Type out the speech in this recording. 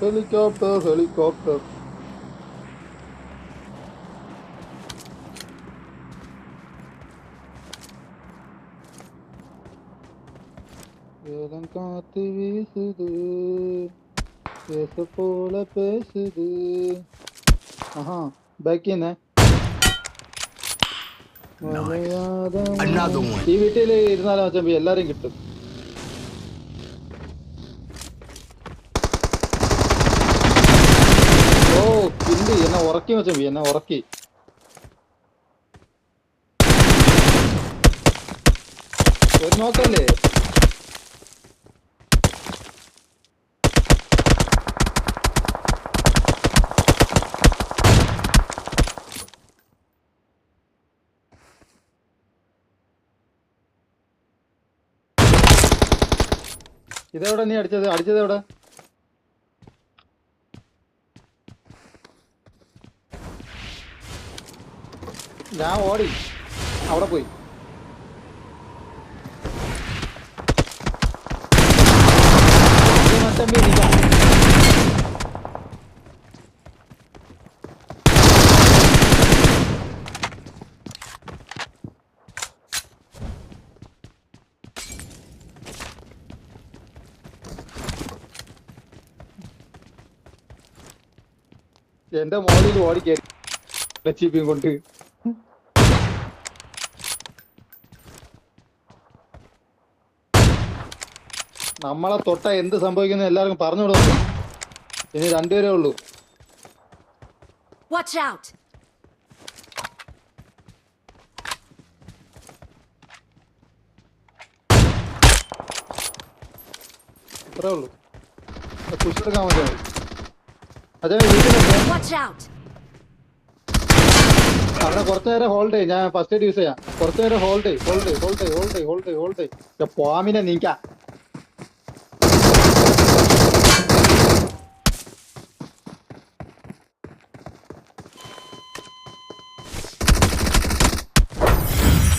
Helicopter helicopter. ஏலம் காத்து வீசுது பேச போல பேசுது. ஆஹா ബാക്കിന്നെ ഈ വീട്ടില് ഇരുന്നാലും ചമ്പി എല്ലാരും കിട്ടും. ഓ കിണ്ടി എന്നെ ഉറക്കി ചമ്പി, എന്നെ ഉറക്കി. ഒരു നോക്കല്ലേ ഇതെവിടെ നീ അടിച്ചത്? അടിച്ചത് എവിടെ? ഞാൻ ഓടി അവിടെ പോയി. എന്റെ മോളിൽ ഓടിക്കയറി കൊണ്ട്. നമ്മളെ തൊട്ട എന്ത് സംഭവിക്കുന്നു എല്ലാവർക്കും പറഞ്ഞു കൊടുക്കും. ഇനി രണ്ടുപേരേ ഉള്ളൂ. ഇത്രേ ഉള്ളൂ. പുഷെടുക്കാൻ പറ്റുമോ? അതെ അവിടെ കുറച്ചു നേരം ഹോൾഡ് ചെയ്യും. ഞാൻ ഫസ്റ്റ് എയ്ഡ് യൂസ് ചെയ്യാം. കുറച്ചു നേരം ഹോൾഡ് പാമിനെ നീക്കാം.